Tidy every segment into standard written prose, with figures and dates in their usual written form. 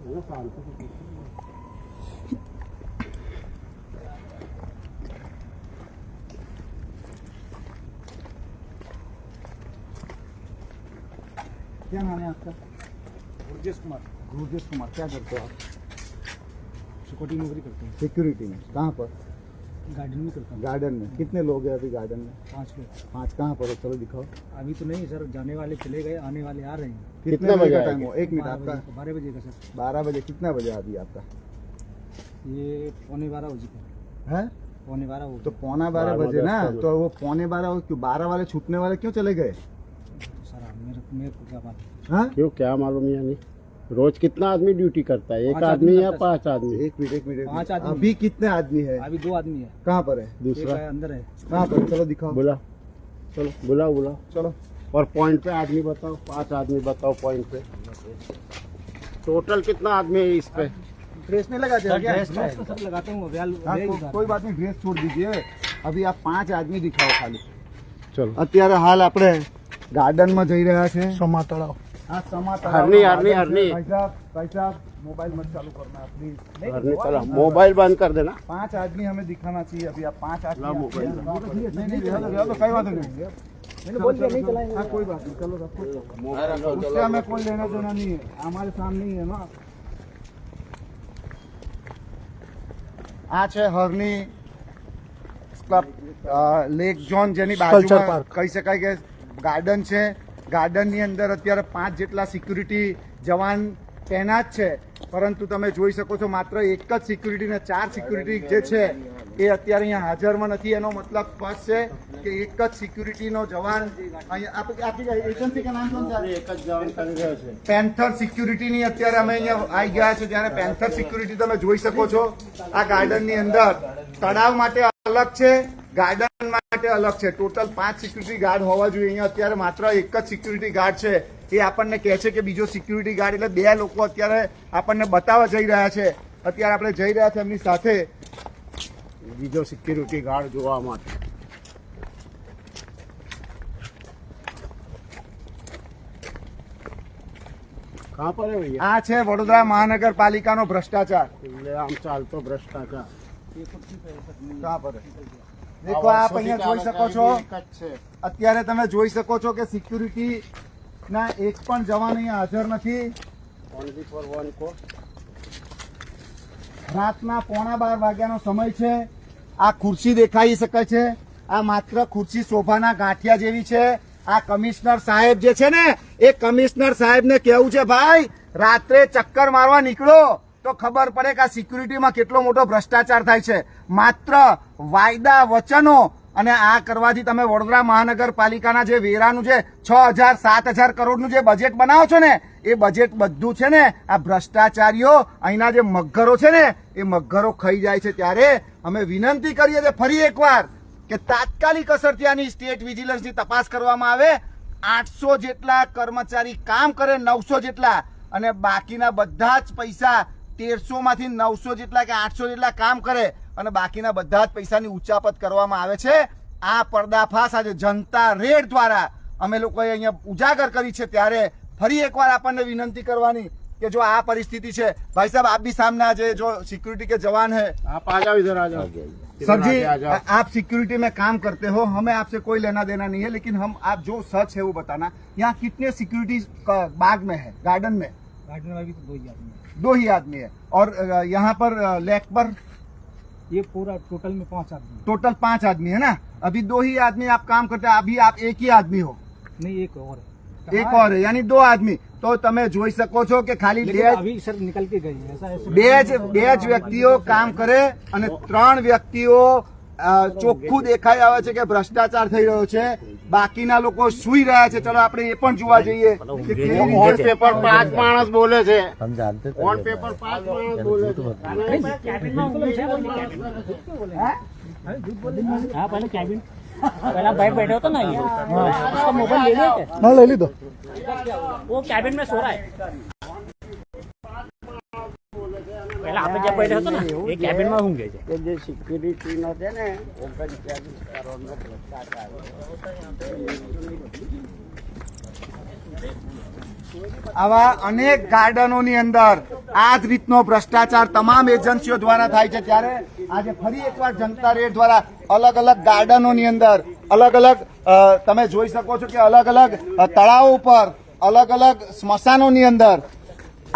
क्या नाम है आपका? गुरजेश कुमार। गुरजेश कुमार, क्या करते हो आप? सिक्योरिटी नौकरी करते हैं। सिक्योरिटी में कहाँ पर? गार्डन में करता हूँ। गार्डन में कितने लोग हैं अभी गार्डन में? 5 लोग। 5 कहाँ पर है? चलो दिखाओ। अभी तो नहीं सर, जाने वाले चले गए, आने वाले आ रहे हैं। कितने बजे का टाइम हो? 1 मिनट आपका। 12 बजे का सर। 12 बजे। कितना बजे अभी आपका? ये 11:15 बजे का है। 11:15। तो 11:15 बजे ना, तो वो 11:15 क्यों 12 वाले छूटने वाले क्यों चले गए? मेरे को क्या बात? क्यों, क्या मालूम? यानी रोज कितना आदमी ड्यूटी करता है? एक आदमी या 5 आदमी? एक मिनट 5 आदमी। अभी कितने आदमी है? अभी 2 आदमी है। कहाँ पर है? दूसरा अंदर है। कहाँ पर? चलो दिखाओ। बुला, चलो बुलाओ चलो। और पॉइंट पे आदमी बताओ, 5 आदमी बताओ पॉइंट पे। टोटल कितना आदमी है इस पे? ड्रेस नहीं लगाते क्या? ड्रेस तो सब लगाते हूँ। कोई बात नहीं, ड्रेस छोड़ दीजिए। अभी आप 5 आदमी दिखाओ खाली। चलो। અત્યારે હાલ આપણે ગાર્ડન માં જઈ રહ્યા છે। સમા તળાવ। हाँ, समा हरनी। भाई साहब मोबाइल मत चालू करना प्लीज। हरनी तलाव, मोबाइल बंद कर देना। 5 आदमी हमें दिखाना चाहिए। अभी आप 5 आदमी नहीं, कई बात नहीं, मैंने बोल दिया नहीं चलाएंगे। हाँ कोई बात नहीं, चलो रखो। उससे हमें कोई लेना देना नहीं है, हमारे सामने ही है ना। आ છે હરની લેક ઝોન, જેની બાજુમાં કહી શકાય કે ગાર્ડન છે। ગાર્ડનની અંદર અત્યારે 5 જેટલા સિક્યુરિટી જવાન તૈનાત છે, પરંતુ તમે જોઈ શકો છો માત્ર એક જ સિક્યુરિટી ને 4 સિક્યુરિટી જે છે એ અત્યારે અહીંયા હાજરમાં નથી। એનો મતલબ સ્પષ્ટ છે કે એક જ સિક્યુરિટીનો જવાન અહીંયા આપણી એજન્સી કે નામ શું છે? એક જ જવાન કરી રહ્યો છે। પેન્થર સિક્યુરિટીની અત્યારે અમે અહીંયા આવી ગયા છે, જ્યારે પેન્થર સિક્યુરિટી તમે જોઈ શકો છો આ ગાર્ડનની અંદર તળાવ માટે અલગ છે, ગાર્ડન માટે અલગ છે। ટોટલ 5 સિક્યુરિટી ગાર્ડ હોવા જોઈએ। અહીંયા અત્યારે માત્ર એક જ સિક્યુરિટી ગાર્ડ છે। એ આપણને કહે છે કે બીજો સિક્યુરિટી ગાર્ડ, એટલે 2 લોકો અત્યારે આપણને બતાવવા જઈ રહ્યા છે। અત્યારે આપણે જઈ રહ્યા છે એમની સાથે બીજો સિક્યુરિટી ગાર્ડ જોવા માટે। कहाँ पर है भैया? આ છે વડોદરા મહાનગરપાલિકાનો ભ્રષ્ટાચાર। એટલે આમ ચાલતો ભ્રષ્ટાચાર। કहाँ પર દેખો, આપ અહીંયા જોઈ શકો છો। અત્યારે તમે જોઈ શકો છો કે સિક્યુરિટી ના એક પણ જવાન અહીંયા હાજર નથી। Only for one call. રાતના 11:15 વાગ્યાનો સમય છે। આ ખુરશી દેખાઈ શકે છે, આ માત્ર ખુરશી શોભાના ગાંઠિયા જેવી છે। આ કમિશનર સાહેબ જે છે ને, એ કમિશનર સાહેબ ને કેવું છે, ભાઈ રાત્રે ચક્કર મારવા નીકળો તો ખબર પડે કે આ સિક્યુરિટીમાં કેટલો મોટો ભ્રષ્ટાચાર થાય છે। માત્ર વાયદા વચનો અને આ કરવાથી તમે વડોદરા મહાનગરપાલિકાના જે વેરાનું જે 6,000-7,000 કરોડનું જે બજેટ બનાવો છો ને, એ બજેટ બધું છે ને આ ભ્રષ્ટાચારીઓ અહીંના જે મગરો છે ને એ મગરો ખાઈ જાય છે। ત્યારે અમે વિનંતી કરીએ છીએ ફરી એકવાર કે તાત્કાલિક અસરથી આની સ્ટેટ વિજિલન્સની તપાસ કરવામાં આવે। 800 જેટલા કર્મચારી કામ કરે, 900 જેટલા, અને બાકીના બધા જ પૈસા 1300 માંથી 900 જેટલા કે 800 જેટલા કામ કરે અને બાકીના બધા જ પૈસાની ઉચાપત કરવામાં આવે છે। આ પર્દાફાશ આજે જનતા રેડ દ્વારા અમે લોકોએ અહીંયા ઉજાગર કરી છે। ત્યારે ફરી એકવાર આપણને વિનંતી કરવાની कि जो आ परिस्थिति है। भाई साहब आप भी सामने आ जाए, जो सिक्योरिटी के जवान है आप आ जाओ, इधर आ जाओ। सर जी आप सिक्योरिटी में काम करते हो, हमें आपसे कोई लेना देना नहीं है, लेकिन हम आप जो सच है वो बताना। यहाँ कितने सिक्योरिटी बाग में है? गार्डन में अभी तो 2 ही आदमी है। और यहाँ पर लेक पर ये पूरा टोटल में 5 आदमी। टोटल 5 आदमी है ना। अभी 2 ही आदमी आप काम करते हैं, अभी आप एक ही आदमी हो? नहीं, एक और है, यानी 2 आदमी। तो તમે જોઈ શકો છો કે ખાલી બે જ વ્યક્તિઓ કામ કરે અને 3 વ્યક્તિઓ ચોખ્ખું દેખાઈ આવે છે કે ભ્રષ્ટાચાર થઈ રહ્યો છે। બાકીના લોકો સુઈ રહ્યા છે। ચલો આપણે એ પણ જોવા જઈએ કે ઓન પેપર 5 માણસ બોલે છે। ઓન પેપર 5 માણસ બોલે છે। पहला भाई बैठे हो तो ना, ये उसका मोबाइल ले लिया क्या? हाँ ले ली। तो वो कैबिन में सो रहा है। पहला आप जब बैठे हो तो ना, ये कैबिन में होंगे जो सिक्योरिटी न दे ने ओपन कैबिन करोड़ में भ्रष्टाचार। આવા અનેક ગાર્ડનોની અંદર આ જ રીતનો ભ્રષ્ટાચાર તમામ એજન્સીઓ દ્વારા થાય છે. ત્યારે આજે ફરી એકવાર જનતા રેડ દ્વારા અલગ અલગ ગાર્ડનોની અંદર અલગ અલગ તમે જોઈ શકો છો કે અલગ અલગ તળાવો ઉપર અલગ અલગ સ્મશાનોની અંદર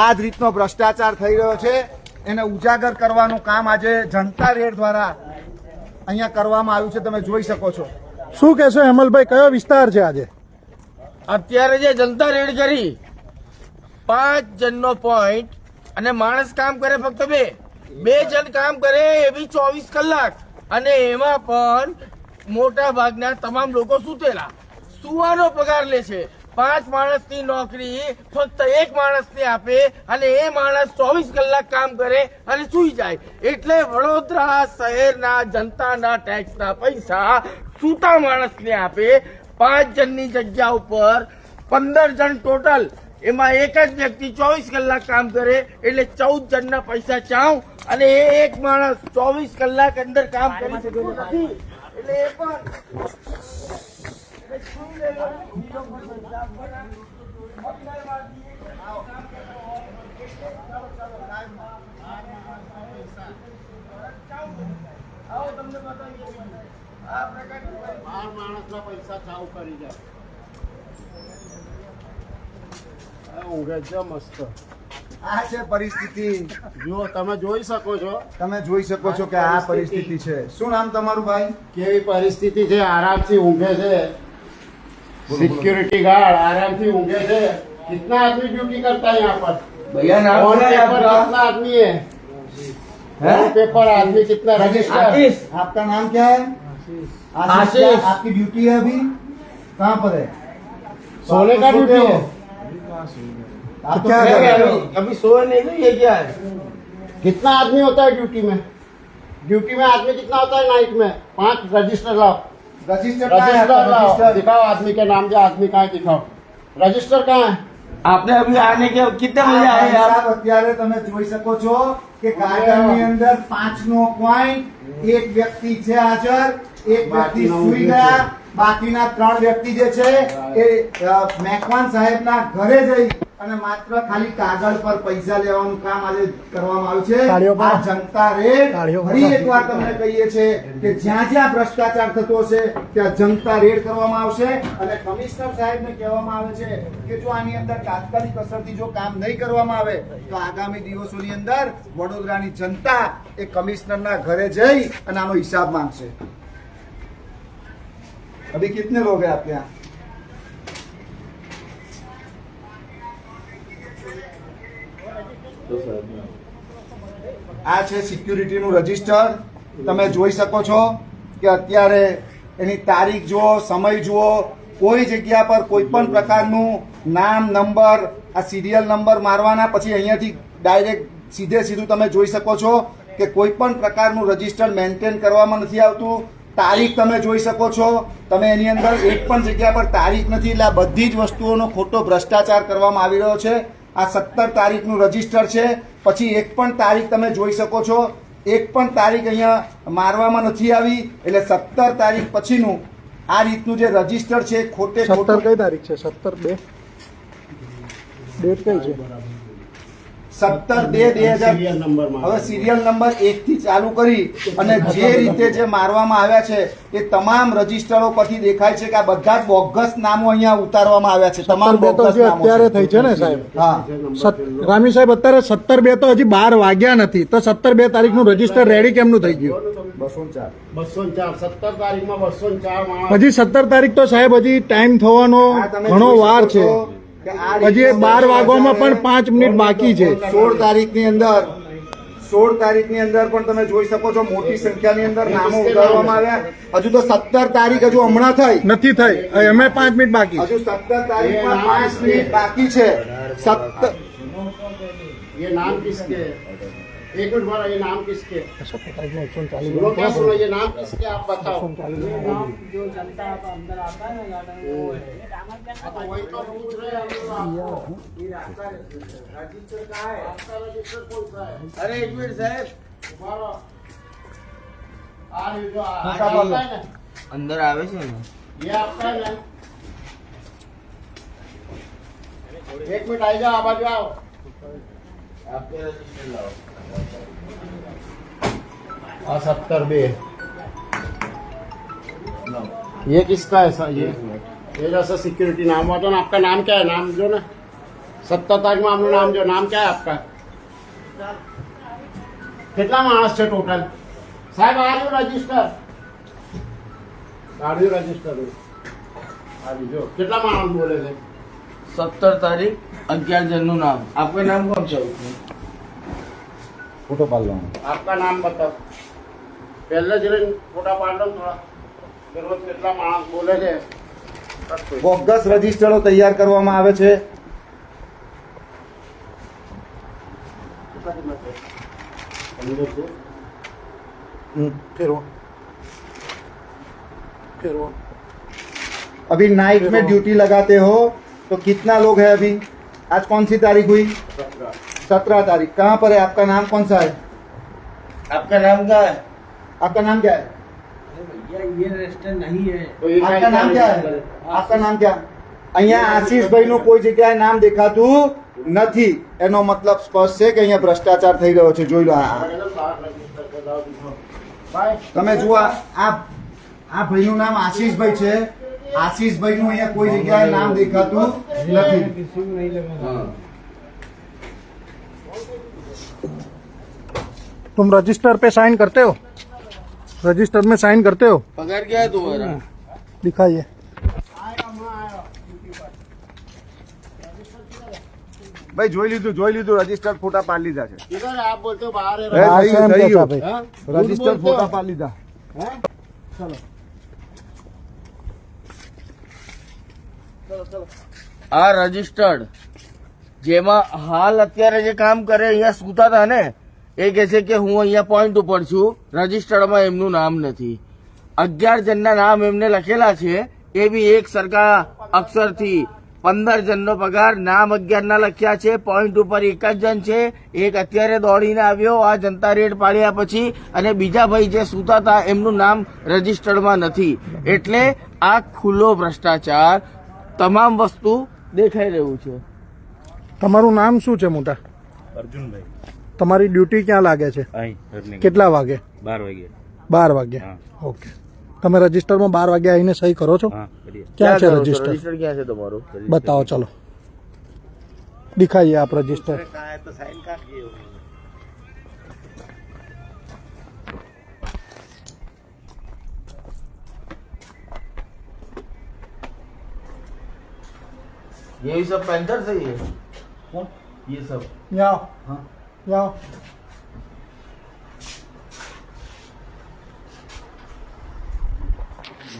આ જ રીતનો ભ્રષ્ટાચાર થઈ રહ્યો છે. એને ઉજાગર કરવાનું કામ આજે જનતા રેડ દ્વારા અહીંયા કરવામાં આવ્યું છે. તમે જોઈ શકો છો. શું કહેશો હેમલભાઈ, કયો વિસ્તાર છે આજે? અત્યારે જે જનતા રેડ કરી 5 જણનો પોઈન્ટ અને માણસ કામ કરે ફક્ત બે જણ કામ કરે એ બી 24 કલાક અને એમાં પણ મોટા ભાગના તમામ લોકો સુતેલા સુવાનો પગાર લે છે. 5 માણસની નોકરી ફક્ત 1 માણસને આપે અને એ માણસ 24 કલાક કામ કરે અને સુઈ જાય. એટલે વડોદરા શહેરના જનતાના ટેક્સના પૈસા સૂતા માણસને આપે. 5 જણની જગ્યા ઉપર 15 જણ ટોટલ, એમાં એક જ વ્યક્તિ 24 કલાક કામ કરે એટલે 14 જણના પૈસા ચાવ અને એ એક માણસ 24 કલાક અંદર કામ કરી શકતો નથી. એટલે એ પણ તમને બતાવીએ આ પ્રકારની 12 માણસના પૈસા ચાવ કરી જાય. ઊંઘે છે મસ્ત. આ છે પરિસ્થિતિ. જો તમે જોઈ શકો છો, તમે જોઈ શકો છો કે આ પરિસ્થિતિ છે. શું નામ તમારું ભાઈ? કેવી પરિસ્થિતિ છે. આરામથી ઊંઘે છે. सिक्योरिटी गार्ड आराम से ऊँगे थे. कितना आदमी ड्यूटी करता है यहाँ पर भैया? नाम ऑन क्या है पेपर आपका? कितना आदमी है? ऑन पेपर आदमी कितना रजिस्टर? आशीष. आपका नाम क्या है? आशीष. क्या आपकी ड्यूटी है अभी? कहाँ पर है? सोने का आप तो ड्यूटी सोते है. हो? आप तो क्या क्या कर कर रहे रहे हो? अभी सोए नहीं तो ये क्या है? कितना आदमी होता है ड्यूटी में? ड्यूटी में आदमी कितना होता है नाइट में? 5 रजिस्टर लाओ. रजिस्टर कहाँ है रजिस्टर आपका? लाओ. रजिस्टर दिखाओ आदमी के नाम जो आदमी कहाँ है दिखाओ. रजिस्टर कहाँ है? आपने अभी आने के कितने बजे આ आए ભાઈ आप? સાહેબ અત્યારે તમે જોઈ શકો છો કે ગાર્ડનની અંદર 5નો પોઈન્ટ, એક વ્યક્તિ છે હાજર, એક વ્યક્તિ સૂઈ ગયા, બાકીના 3 વ્યક્તિ જે છે એ મેકવાન સાહેબના ઘરે જઈ અને માત્ર ખાલી કાગળ પર પૈસા લેવાનું કામ આજે કરવામાં આવ્યું તાળીઓ છે. પાડો. આ જનતા રેડ તાળીઓ ફરી પાડો. એકવાર તમને કહીએ છીએ કે જ્યાં જ્યાં ભ્રષ્ટાચાર થતો હશે ત્યાં જનતા રેડ કરવામાં આવશે અને કમિશનર સાહેબને કહેવામાં આવે છે કે જો આની અંદર તાત્કાલિક અસરથી જો કામ નહીં કરવામાં આવે તો આગામી દિવસોની અંદર વડોદરાની જનતા એ કમિશનરના ઘરે જઈ અને આનો હિસાબ માંગશે. अभी कितने लोग हैं आपके यहाँ? આ છે સિક્યુરિટીનું રજીસ્ટર. તમે જોઈ શકો છો કે અત્યારે એની તારીખ જુઓ, સમય જુઓ, કોઈ જગ્યા પર કોઈ પણ પ્રકારનું નામ, નંબર, આ સિરિયલ નંબર મારવાના પછી અહીંયાથી ડાયરેક્ટ સીધું તમે જોઈ શકો છો કે કોઈ પણ પ્રકારનું રજીસ્ટર મેન્ટેન કરવામાં નથી આવતું. તારીખ તમે જોઈ શકો છો, તમે એની અંદર એક પણ જગ્યા પર તારીખ નથી. એટલે આ બધી જ વસ્તુઓનો ખોટો ભ્રષ્ટાચાર કરવામાં આવી રહ્યો છે. આ 17 તારીખનું રજીસ્ટર છે. પછી એક પણ તારીખ તમે જોઈ શકો છો, એક પણ તારીખ અહીંયા મારવામાં નથી આવી. એટલે 17 તારીખ પછીનું આ રીતનું જે રજીસ્ટર છે ખોટે 17 ખોટું કઈ તારીખ છે? 17/2 ડેટ કઈ છે? 17/2/2000 સિરિયલ નંબરમાં. હવે સિરિયલ નંબર 1 થી ચાલુ કરી અને જે રીતે જે મારવામાં આવ્યા છે એ તમામ રજીસ્ટરો પરથી દેખાય છે કે આ બધા જ બોગસ નામો અહીંયા ઉતારવામાં આવ્યા છે. તમામ 17/2 તો બોગસ હજી નામો અત્યારે છે. થઈ છે ને સાહેબ? હા, રામી સાહેબ, અત્યારે 17/2 તો હજી 12 વાગ્યા નથી, તો 17/2 તારીખનું રજીસ્ટર રેડી કેમનું થઈ ગયું? 204. 204. 17 તારીખમાં 204 માણસ. હજી 17 તારીખ તો સાહેબ હજી ટાઈમ થવાનો આ તમે ઘણો જોઈ વાર શકો છે. છો કે આ હજી રીતનો 12 વાગવામાં પણ 5 મિનિટ બાકી છે. 16 તારીખની અંદર 16 તારીખની અંદર પણ તમે જોઈ શકો છો મોટી સંખ્યાની અંદર નામો ઉતારવામાં આવ્યા. હજુ તો 17 તારીખ હજુ હમણાં થઈ નથી થઈ, અમે 5 મિનિટ બાકી. હજુ 17 તારીખમાં 5 મિનિટ બાકી છે. 17 ये नाम किसके हैं? एक मिनट बोला, ये नाम किसके? 17 तारीखનો 140 सुनो क्या सुनो, ये नाम किसके आप बताओ. जो जनता का अंदर आता है ना गार्डन वो है. तो वही तो पूछ रहे हैं हम लोग. रजिस्टर कहाँ है? आपका रजिस्टर कौन सा है? अरे एक मिनट साहब, तुम्हारा आ रही जो हाँ, आपका है ना, अंदर आवे છે ને ये आपका है ना. एक मिनट आई जाओ, आ बाजू आओ। आपके रजिस्टर लाओ। 70 बे। ये किसका है सर? ये जैसा सिक्योरिटी नाम हुआ था ना, आपका नाम क्या है? नाम जो ना 17 तारीख में आपने नाम जो, नाम क्या है आपका? कितना माणस છે टोटल? साहब आजू रजिस्टर, आजू रजिस्टर आजू जो कितना माणस बोले थे? 17 तारीख 11 જણનું નામ. આપનું નામ કોણ છે? ફોટો પાડ લો. आपका नाम बताओ. पहले जरा फोटा पाड़ लो थोड़ा. रोज कितना माणस बोले थे? બોગસ રજીસ્ટરો તૈયાર કરવામાં આવે છે. अभी नाइट में ड्यूटी लगाते हो तो कितना लोग है अभी? आज कौन सी तारीख हुई? 17 तारीख. कहाँ पर है? आपका नाम कौन सा है? आपका नाम क्या है? आपका नाम क्या है? ये रजिस्टर नहीं है. तो ये आपका नाम क्या है? आपका નામ ક્યાં? અહીંયા આશીષભાઈનું કોઈ જગ્યાએ નામ દેખાતું નથી. એનો મતલબ સ્પષ્ટ છે કે અહીંયા ભ્રષ્ટાચાર થઈ રહ્યો છે. જોઈ લો. તમે જુઓ, આ ભાઈનું નામ આશીષભાઈ છે. આશીષભાઈનું અહીંયા કોઈ જગ્યાએ નામ દેખાતું નથી. तुम रजिस्टर पे साइन करते हो? रजिस्टर में साइन करते हो? पगार क्या है तुम्हारा? दिखाइए. ભાઈ જોઈ લીધું રજીસ્ટર ફોટા પાડી લીધા છે. इधर आप बोलते हो बाहर है. हाँ, થઈ ગયું, सेम થઈ कैसा ગયું. भाई? हाँ? રજીસ્ટર बोलते ફોટા हो? પાડી લીધા. हैं? આ રજિસ્ટર્ડ જેમાં હાલ અત્યારે જે કામ કરે અહીંયા સૂતા હતા ને, એ કહે છે કે હું અહીંયા પોઈન્ટ ઉપર છું. રજિસ્ટર્ડમાં એમનું નામ નથી. 11 જણના નામ એમને લખેલા છે, એ બી એક સરખા અક્ષરથી. 15 જણનો પગાર, નામ 11 ના લખ્યા છે. પોઈન્ટ ઉપર એક જ જણ છે, એક અત્યારે દોડીને આવ્યો આ જનતા રેડ પાડ્યા પછી, અને બીજા ભાઈ જે સૂતા હતા એમનું નામ રજિસ્ટર્ડમાં નથી. એટલે આ ખુલ્લો ભ્રષ્ટાચાર, તમામ વસ્તુ દેખાઈ રહ્યું છે. તમારું નામ શું છે મોટા? અર્જુનભાઈ. તમારી ડ્યુટી ક્યાં લાગે છે? અહીં રજની કેટલા વાગે? 12 વાગે. 12 વાગે. ઓકે. તમે રજીસ્ટરમાં 12 વાગે આવીને સહી કરો છો? હા કરીએ. ક્યાં છે કરો છો? રજીસ્ટર? રજિસ્ટર ક્યાં છે તમારું? बताओ चलो. दिखाइए आप रजिस्टर. ये भी सब पैंथर से ही है. ये सब जाओ. जाओ.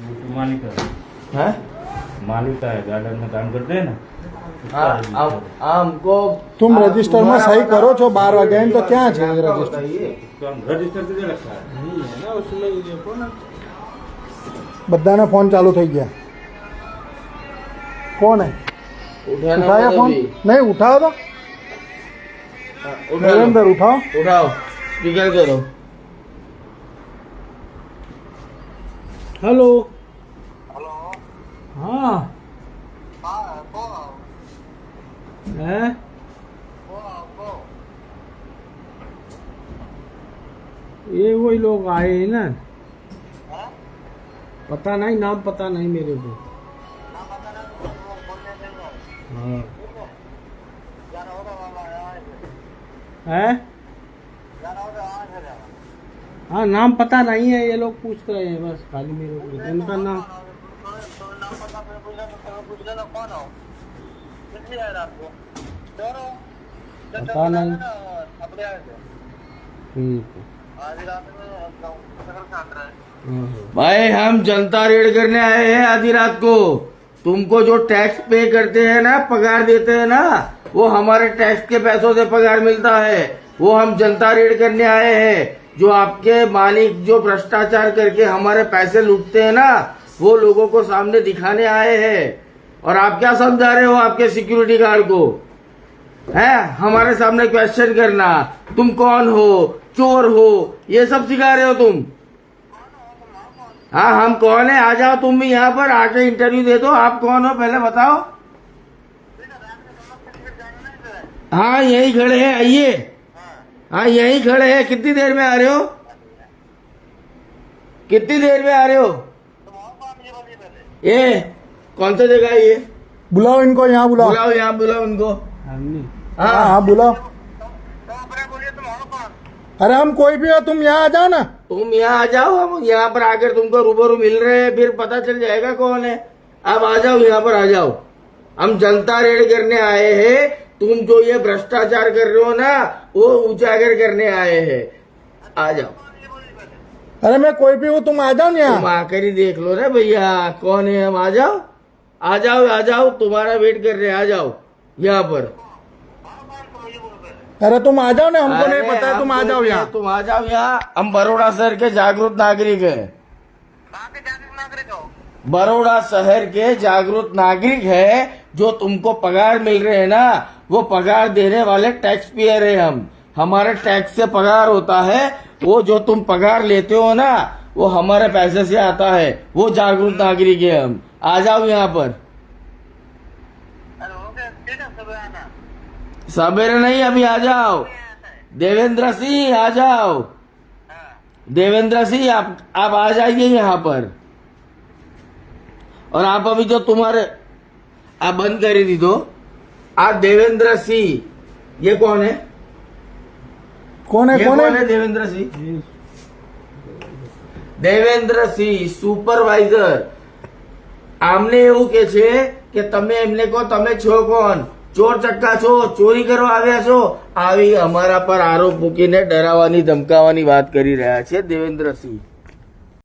वो तो मालिक है, है. मालिक है, गार्डन में काम करते हैं ना. हमको तुम रजिस्टर में सही करो છો 12 વાગે આવીને, તો ક્યાં છે એ રજીસ્ટર? तो हम रजिस्टर किधर रखा है? બધાના ફોન ચાલુ થઈ ગયા. કોણ હે? उठाना उठाया फोन? अभी. नहीं उठाओ तो. उठा लो. नरेंद्र उठाओ. उठाओ, स्पीकर करो. हेलो. हाँ. हैं? ये वही लोग आए हैं ना. पता नहीं, नाम पता नहीं मेरे को. हाँ. हैं? हाँ, नाम पता नहीं है, ये लोग पूछ रहे हैं बस खाली मेरे को. उनका नाम पता नहीं. ठीक है. भाई हम जनता रेड करने आए हैं आधी रात को. तुमको जो टैक्स पे करते हैं ना, पगार देते हैं ना, वो हमारे टैक्स के पैसों से पगार मिलता है. वो हम जनता रेड करने आए हैं. जो आपके मालिक जो भ्रष्टाचार करके हमारे पैसे लूटते हैं ना, वो लोगों को सामने दिखाने आए हैं. और आप क्या समझा रहे हो आपके सिक्योरिटी गार्ड को? है हमारे सामने क्वेश्चन करना, तुम कौन हो, चोर हो, ये सब सिखा रहे हो तुम. हाँ, हम कौन है? आ जाओ तुम भी यहाँ पर आके इंटरव्यू दे दो. आप कौन हो पहले बताओ. हाँ यही खड़े हैं, आइए। हाँ यही खड़े हैं, कितनी देर में आ रहे हो? कितनी देर में आ रहे हो? ये कौन सा जगह है ये? बुलाओ इनको, यहाँ बुलाओ। बुलाओ, यहाँ बुलाओ उनको। हाँ हाँ हाँ बुलाओ। अरे हम कोई भी हो, तुम यहाँ आ जाओ ना। तुम यहाँ आ जाओ, हम यहाँ पर आकर तुमको रूबरू मिल रहे हैं, फिर पता चल जाएगा कौन है। अब आ जाओ, यहाँ पर आ जाओ। हम जनता रेड करने आए हैं, तुम जो ये भ्रष्टाचार कर रहे हो ना, वो उजागर करने आए हैं। आ जाओ, अरे मैं कोई भी हूँ, तुम आ जाओ ना तुम यहाँ। आकर ही देख लो ना भैया कौन है। हम आ जाओ, आ जाओ, आ जाओ, तुम्हारा वेट कर रहे हैं, आ जाओ यहाँ पर। अरे तुम आ जाओ ना, हमको नहीं अरे पता है, तुम आ हमको जाओ नहीं, यहाँ। तुम आ जाओ यहाँ। हम बड़ौदा शहर के जागरूक नागरिक हैं। बड़ौदा शहर के जागरूक नागरिक है। जो तुमको पगार मिल रहे हैं ना, वो पगार देने वाले टैक्स पेयर है हम। हमारे टैक्स से पगार होता है। वो जो तुम पगार लेते हो ना, वो हमारे पैसे से आता है। वो जागरूक नागरिक है हम। आ जाओ यहाँ पर। सवेरे नहीं, अभी आ जाओ। देवेंद्र सिंह आ जाओ। देवेंद्र सिंह आप आ जाइए यहाँ पर। और आप अभी जो तुम्हारे आप बंद कर दी दो। आप देवेंद्र सिंह, ये कौन है? कौन है? ये कौन कौन है? है देवेंद्र सिंह? દેવેન્દ્ર સિંહ સુપરવાઇઝર। આમને એવું કે છે કે તમે એમને કહો તમે છો કોણ? ચોર ચક્કા છો, ચોરી કરવા આવ્યા છો, આવી અમારા પર આરોપ મૂકીને ડરાવવાની ધમકાવવાની વાત કરી રહ્યા છે દેવેન્દ્ર સિંહ।